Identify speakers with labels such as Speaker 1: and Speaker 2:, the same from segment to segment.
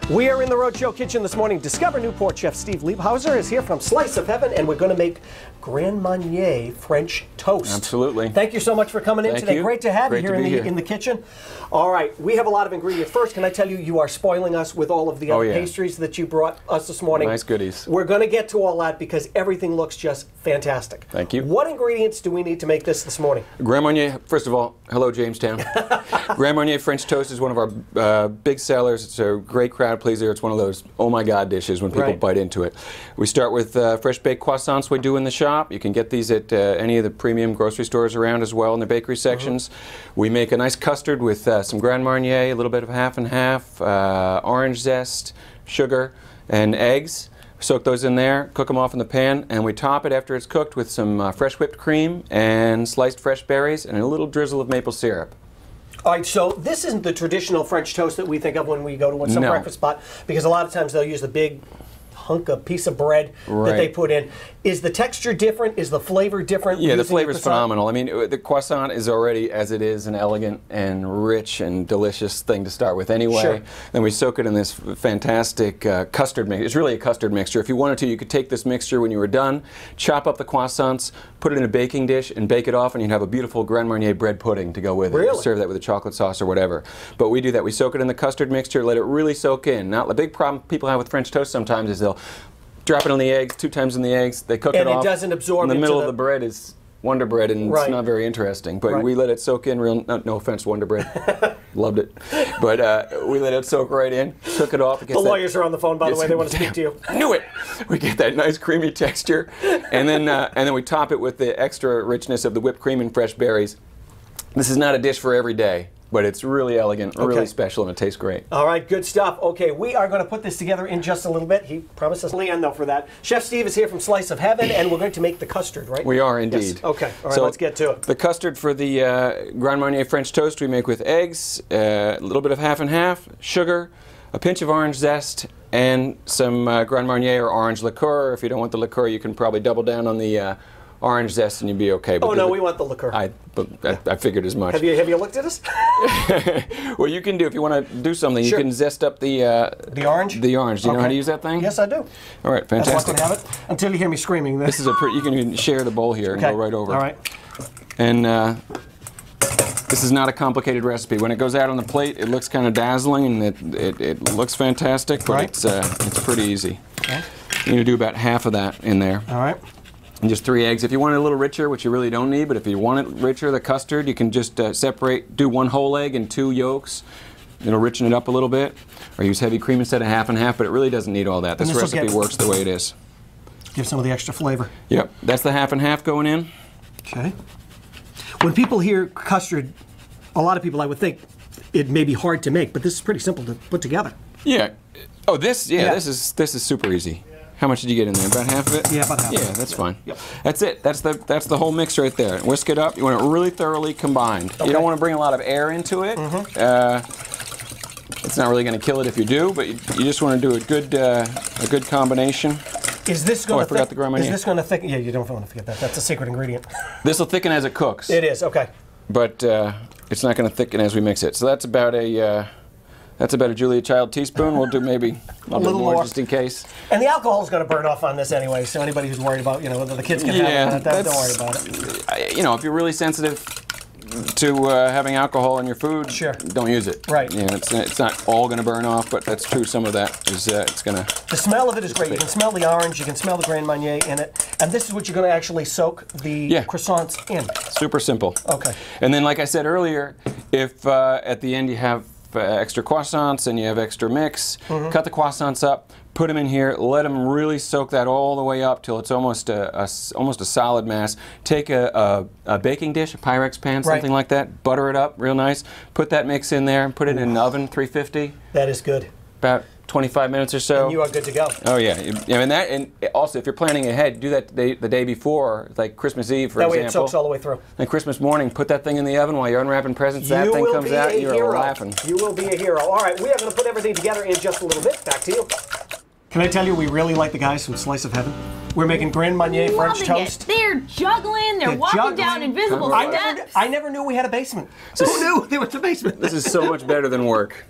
Speaker 1: We are in the Roadshow kitchen this morning. Discover Newport chef Steve Liebhauser is here from Slice of Heaven, and we're going to make Grand Marnier French toast.
Speaker 2: Absolutely.
Speaker 1: Thank you so much for coming in
Speaker 2: Thank
Speaker 1: today.
Speaker 2: you.
Speaker 1: Great to have
Speaker 2: Great
Speaker 1: you
Speaker 2: to
Speaker 1: here
Speaker 2: be
Speaker 1: in the kitchen. All right, we have a lot of ingredients. First, can I tell you, you are spoiling us with all of the other pastries that you brought us this morning.
Speaker 2: Nice goodies.
Speaker 1: We're going to get to all that because everything looks just fantastic.
Speaker 2: Thank you.
Speaker 1: What ingredients do we need to make this morning?
Speaker 2: Grand Marnier, first of all, hello Jamestown. Grand Marnier French toast is one of our big sellers. It's a great crowd pleaser. It's one of those oh my god dishes when people bite into it. We start with fresh baked croissants we do in the shop. You can get these at any of the premium grocery stores around as well in the bakery sections. We make a nice custard with some Grand Marnier, a little bit of half and half, orange zest, sugar, and eggs. Soak those in there, cook them off in the pan, and we top it after it's cooked with some fresh whipped cream and sliced fresh berries and a little drizzle of maple syrup.
Speaker 1: All right, so this isn't the traditional French toast that we think of when we go to some breakfast spot, because a lot of times they'll use the big hunk of piece of bread that they put in. Is the texture different? Is the flavor different?
Speaker 2: Yeah, the flavor is phenomenal. I mean, the croissant is already, as it is, an elegant and rich and delicious thing to start with anyway.
Speaker 1: Sure.
Speaker 2: Then we soak it in this fantastic custard mix. It's really a custard mixture. If you wanted to, you could take this mixture when you were done, chop up the croissants, put it in a baking dish, and bake it off, and you'd have a beautiful Grand Marnier bread pudding to go with it.
Speaker 1: Really?
Speaker 2: Serve that with a chocolate sauce or whatever. But we do that. We soak it in the custard mixture, let it really soak in. Now, the big problem people have with French toast sometimes is they'll drop it on the eggs, 2 times in the eggs, they cook it off.
Speaker 1: And it doesn't absorb
Speaker 2: in the middle of the bread is Wonder Bread, and it's not very interesting. But we let it soak in real, no offense, Wonder Bread. Loved it. But we let it soak right in, cook it off.
Speaker 1: The lawyers are on the phone, by the way, they want to speak to you.
Speaker 2: I knew it! We get that nice creamy texture, and then we top it with the extra richness of the whipped cream and fresh berries. This is not a dish for every day, but it's really elegant, really special, and it tastes great.
Speaker 1: All right, good stuff. Okay, we are going to put this together in just a little bit. He promised us Leanne, though, for that. Chef Steve is here from Slice of Heaven, and we're going to make the custard, right?
Speaker 2: We are indeed.
Speaker 1: Yes. Okay, all right,
Speaker 2: so
Speaker 1: let's get to it.
Speaker 2: The custard for the Grand Marnier French toast we make with eggs, a little bit of half and half, sugar, a pinch of orange zest, and some Grand Marnier or orange liqueur. If you don't want the liqueur, you can probably double down on the orange zest and you'd be okay. But
Speaker 1: no, we want the liqueur.
Speaker 2: I figured as much.
Speaker 1: Have you looked at us?
Speaker 2: Well, you can do, if you want to do something, you can zest up the
Speaker 1: orange?
Speaker 2: The orange. Do you know how to use that thing?
Speaker 1: Yes, I do.
Speaker 2: All right, fantastic.
Speaker 1: Have it until you hear me screaming.
Speaker 2: This is you can share the bowl here and go right over.
Speaker 1: All right.
Speaker 2: And this is not a complicated recipe. When it goes out on the plate, it looks kind of dazzling and it looks fantastic, but it's pretty easy. Okay. You're going to do about half of that in there.
Speaker 1: All right.
Speaker 2: And just 3 eggs. If you want it a little richer, which you really don't need, but if you want it richer, the custard, you can just do 1 whole egg and 2 yolks. It'll richen it up a little bit. Or use heavy cream instead of half and half, but it really doesn't need all that. This recipe works the way it is.
Speaker 1: Give some of the extra flavor.
Speaker 2: Yep, that's the half and half going in. Okay.
Speaker 1: When people hear custard, a lot of people, I would think, it may be hard to make, but this is pretty simple to put together.
Speaker 2: Yeah. Oh, this is super easy. How much did you get in there? About half of it?
Speaker 1: Yeah, about half.
Speaker 2: Yeah, that's fine. Yep. That's it. That's the whole mix right there. Whisk it up. You want it really thoroughly combined. Okay. You don't want to bring a lot of air into it. It's not really going to kill it if you do, but you just want to do a good combination.
Speaker 1: Is this going
Speaker 2: I forgot the Grand Marnier.
Speaker 1: Is this going to thicken? Yeah, you don't want to forget that. That's a secret ingredient.
Speaker 2: This will thicken as it cooks.
Speaker 1: It is, okay.
Speaker 2: But it's not going to thicken as we mix it. So that's about a Julia Child teaspoon. We'll do maybe a little more just in case.
Speaker 1: And the alcohol is going to burn off on this anyway, so anybody who's worried about, whether the kids can have it, don't worry about it.
Speaker 2: If you're really sensitive to having alcohol in your food, don't use it.
Speaker 1: Right.
Speaker 2: It's not all going to burn off, but that's true. Some of that is it's going to.
Speaker 1: The smell of it is great. You can smell the orange. You can smell the Grand Marnier in it. And this is what you're going to actually soak the croissants in.
Speaker 2: Super simple.
Speaker 1: Okay.
Speaker 2: And then, like I said earlier, if at the end you have extra croissants and you have extra mix, cut the croissants up, put them in here, let them really soak that all the way up till it's almost a solid mass. Take a baking dish, a Pyrex pan, something like that, butter it up real nice, put that mix in there, and put it in an oven, 350.
Speaker 1: That is good.
Speaker 2: About 25 minutes or so.
Speaker 1: And you are good to go.
Speaker 2: Oh yeah, and also if you're planning ahead, do that the day before, like Christmas Eve, for example.
Speaker 1: That way it soaks all the way through.
Speaker 2: And Christmas morning, put that thing in the oven while you're unwrapping presents. That thing comes out, you're laughing.
Speaker 1: You will be a hero. All right, we are going to put everything together in just a little bit. Back to you. Can I tell you, we really like the guys from Slice of Heaven. We're making Grand Marnier French toast.
Speaker 3: They're juggling. They're walking down invisible steps.
Speaker 1: I never knew we had a basement. Who knew there was a basement?
Speaker 2: This is so much better than work.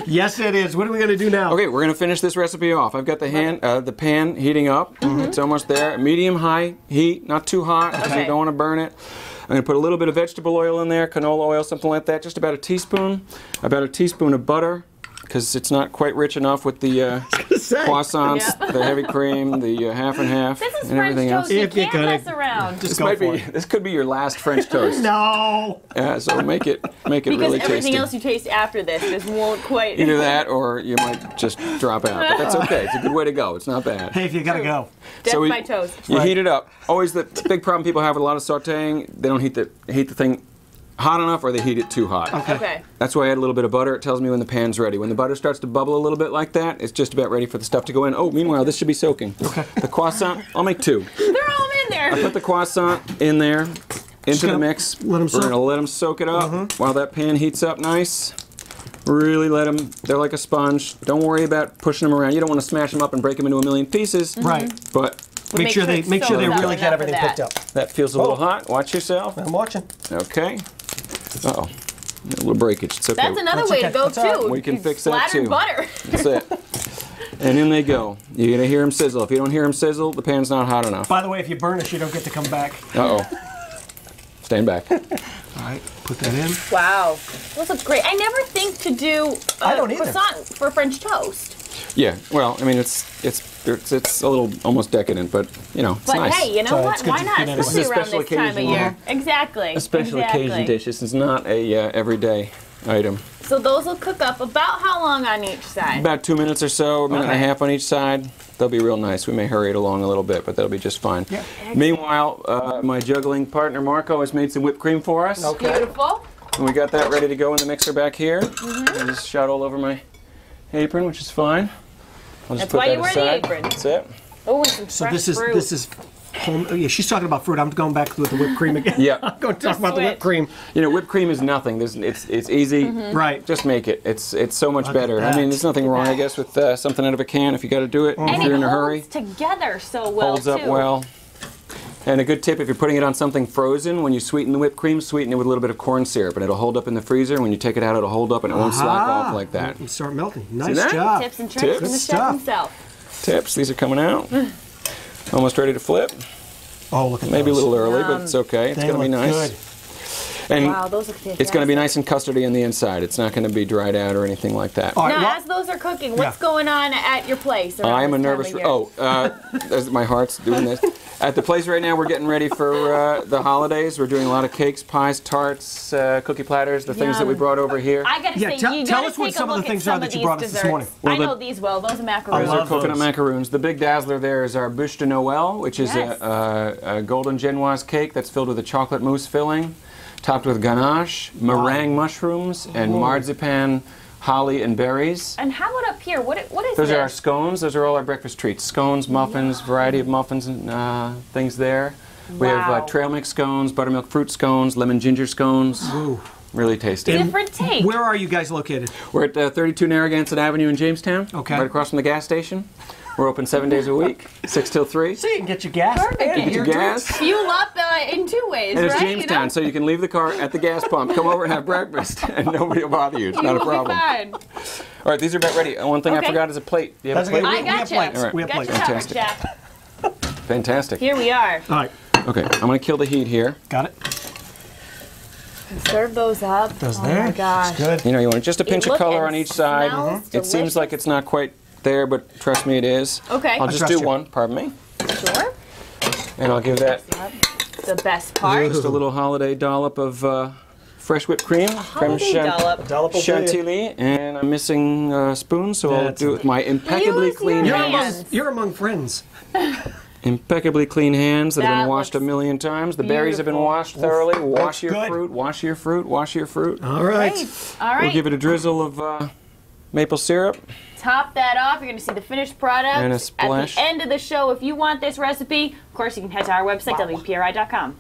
Speaker 1: Yes, it is. What are we going to do now?
Speaker 2: Okay, we're going to finish this recipe off. I've got the pan heating up. It's almost there. Medium-high heat, not too hot because you don't want to burn it. I'm going to put a little bit of vegetable oil in there, canola oil, something like that, just about a teaspoon of butter, because it's not quite rich enough with the croissants, the heavy cream, the half and half,
Speaker 3: this is
Speaker 2: and everything
Speaker 3: French toast.
Speaker 2: else.
Speaker 3: You can't mess around.
Speaker 2: This could be your last French toast.
Speaker 1: No.
Speaker 2: Yeah, so make it really tasty.
Speaker 3: Because everything else you taste after this just won't quite.
Speaker 2: Either that, or you might just drop out. But that's okay. It's a good way to go. It's not bad.
Speaker 1: Hey, if you gotta go.
Speaker 3: Death by toast.
Speaker 2: You heat it up. Always the big problem people have with a lot of sautéing. They don't heat the thing hot enough, or they heat it too hot.
Speaker 3: Okay.
Speaker 2: That's why I add a little bit of butter. It tells me when the pan's ready. When the butter starts to bubble a little bit like that, it's just about ready for the stuff to go in. Oh, meanwhile, this should be soaking. Okay. The croissant, I'll make 2.
Speaker 3: They're all in there.
Speaker 2: I put the croissant in there, into the mix.
Speaker 1: Let them soak.
Speaker 2: We're going to let them soak it up while that pan heats up nice. Really let them, they're like a sponge. Don't worry about pushing them around. You don't want to smash them up and break them into a million pieces.
Speaker 1: Right.
Speaker 2: But
Speaker 1: make sure they really get everything picked up.
Speaker 2: that feels a little hot. Watch yourself.
Speaker 1: I'm watching.
Speaker 2: Okay. Uh-oh. A little breakage. It's okay.
Speaker 3: That's another way to go, too.
Speaker 2: We can fix that, too.
Speaker 3: Splattered butter.
Speaker 2: That's it. And in they go. You're going to hear them sizzle. If you don't hear them sizzle, the pan's not hot enough.
Speaker 1: By the way, if you burn us, you don't get to come back.
Speaker 2: Uh-oh. Stand back.
Speaker 1: All right, put that in.
Speaker 3: Wow. Those look great. I never think to do croissant for French toast.
Speaker 2: Yeah, well, I mean, it's a little almost decadent, but, you know, it's
Speaker 3: but
Speaker 2: nice.
Speaker 3: hey, you know what? Why not?
Speaker 2: This is a
Speaker 3: Especially
Speaker 2: special
Speaker 3: around this time of
Speaker 2: occasion.
Speaker 3: year. Exactly.
Speaker 2: A special occasion dish. This is not a everyday item.
Speaker 3: So those will cook up about how long on each side?
Speaker 2: About 2 minutes or so, a minute and a half on each side. They'll be real nice. We may hurry it along a little bit, but that'll be just fine. Yeah. Meanwhile, my juggling partner Marco has made some whipped cream for us.
Speaker 3: Okay. Beautiful.
Speaker 2: And we got that ready to go in the mixer back here. I just shot all over my apron, which is fine. I'll just
Speaker 3: That's why you wear the
Speaker 2: aside.
Speaker 3: apron.
Speaker 2: That's it.
Speaker 3: Oh, and some fresh fruit.
Speaker 1: This is home. Oh, yeah, she's talking about fruit. I'm going back with the whipped cream again.
Speaker 2: Yeah.
Speaker 1: I'm going to talk about the whipped cream.
Speaker 2: You know, whipped cream is nothing. It's easy.
Speaker 1: Right.
Speaker 2: Just make it. It's so much better. I mean, there's nothing wrong, I guess, with something out of a can if you got to do it. If you're in a hurry.
Speaker 3: And it holds together so well,
Speaker 2: Holds up well. And a good tip, if you're putting it on something frozen, when you sweeten the whipped cream, sweeten it with a little bit of corn syrup, and it'll hold up in the freezer. When you take it out, it'll hold up, and it won't slack off like that.
Speaker 1: It'll start melting. Nice
Speaker 2: that?
Speaker 1: job.
Speaker 3: Tips and tricks from the chef himself.
Speaker 2: Tips. These are coming out. Almost ready to flip.
Speaker 1: Oh, look at
Speaker 2: Maybe
Speaker 1: those.
Speaker 2: a little early, but it's okay. It's going to be nice.
Speaker 1: Good.
Speaker 2: And
Speaker 3: wow, those look fantastic.
Speaker 2: it's going to be nice and custardy on the inside. It's not going to be dried out or anything like that.
Speaker 1: All right,
Speaker 3: now, as those are cooking, what's going on at your place?
Speaker 2: I am a nervous. My heart's doing this. At the place right now, we're getting ready for the holidays. We're doing a lot of cakes, pies, tarts, cookie platters, the things that we brought over here.
Speaker 3: I gotta say, you
Speaker 1: tell
Speaker 3: gotta
Speaker 1: us what
Speaker 3: take
Speaker 1: some
Speaker 3: a
Speaker 1: of
Speaker 3: look
Speaker 1: the things
Speaker 3: at
Speaker 1: are
Speaker 3: some
Speaker 1: that
Speaker 3: of
Speaker 1: you
Speaker 3: these
Speaker 1: brought us this morning.
Speaker 3: desserts.
Speaker 2: Well,
Speaker 3: I know these well. Those are macaroons.
Speaker 2: Those are coconut macaroons. The big dazzler there is our bûche de Noël, which is a golden genoise cake that's filled with a chocolate mousse filling, topped with ganache, meringue mushrooms, and marzipan, holly, and berries.
Speaker 3: And how about up here? What is
Speaker 2: Those
Speaker 3: this?
Speaker 2: are our scones. Those are all our breakfast treats. Scones, muffins, variety of muffins and things there. We have trail mix scones, buttermilk fruit scones, lemon ginger scones.
Speaker 1: Ooh.
Speaker 2: Really tasty.
Speaker 3: Different take.
Speaker 1: Where are you guys located?
Speaker 2: We're at 32 Narragansett Avenue in Jamestown.
Speaker 1: Okay.
Speaker 2: Right across from the gas station. We're open 7 days a week, 6 till 3.
Speaker 1: So you can get your gas.
Speaker 3: Perfect.
Speaker 1: and
Speaker 2: Get your gas.
Speaker 3: Fuel up in 2 ways,
Speaker 2: And it's
Speaker 3: right?
Speaker 2: Jamestown, so you can leave the car at the gas pump, come over and have breakfast, and nobody will bother you. It's not a problem.
Speaker 3: Fine.
Speaker 2: All right, these are about ready. One thing I forgot is a plate. Do you have a plate?
Speaker 3: I got you.
Speaker 1: Plates.
Speaker 2: Right.
Speaker 1: We have
Speaker 3: Got
Speaker 1: plates.
Speaker 3: you covered,
Speaker 2: Fantastic.
Speaker 3: Chef.
Speaker 2: Fantastic.
Speaker 3: Here we are.
Speaker 1: All right.
Speaker 2: Okay, I'm going to kill the heat here.
Speaker 1: Got it.
Speaker 3: Serve those up.
Speaker 1: Those
Speaker 3: oh
Speaker 1: there.
Speaker 3: my gosh.
Speaker 1: Good.
Speaker 2: You know, you want just a pinch of
Speaker 3: Look
Speaker 2: color
Speaker 3: and
Speaker 2: on each side.
Speaker 3: smells
Speaker 2: It seems like it's not quite there, but trust me, it is.
Speaker 3: Okay.
Speaker 2: I'll just
Speaker 1: trust
Speaker 2: do
Speaker 1: you.
Speaker 2: one, pardon me.
Speaker 3: Sure.
Speaker 2: And I'll give that
Speaker 3: The best part.
Speaker 2: just a little holiday dollop of fresh whipped cream.
Speaker 3: Holiday dollop.
Speaker 1: Dollop will do.
Speaker 2: Chantilly, and I'm missing a spoon, so I'll
Speaker 1: That's
Speaker 2: do it with my impeccably
Speaker 3: Use
Speaker 2: clean
Speaker 3: your
Speaker 2: hands.
Speaker 3: hands.
Speaker 1: You're among friends.
Speaker 2: Impeccably clean hands that have
Speaker 3: That
Speaker 2: been washed a
Speaker 3: looks
Speaker 2: million times. The berries have been
Speaker 3: beautiful.
Speaker 2: washed thoroughly. Wash your
Speaker 1: good.
Speaker 2: fruit, wash your fruit, wash your fruit.
Speaker 1: All right.
Speaker 3: Great. All right.
Speaker 2: We'll give it a drizzle of maple syrup.
Speaker 3: Top that off. You're going to see the finished product
Speaker 2: And a
Speaker 3: at
Speaker 2: splash.
Speaker 3: the end of the show. If you want this recipe, of course, you can head to our website, WPRI.com.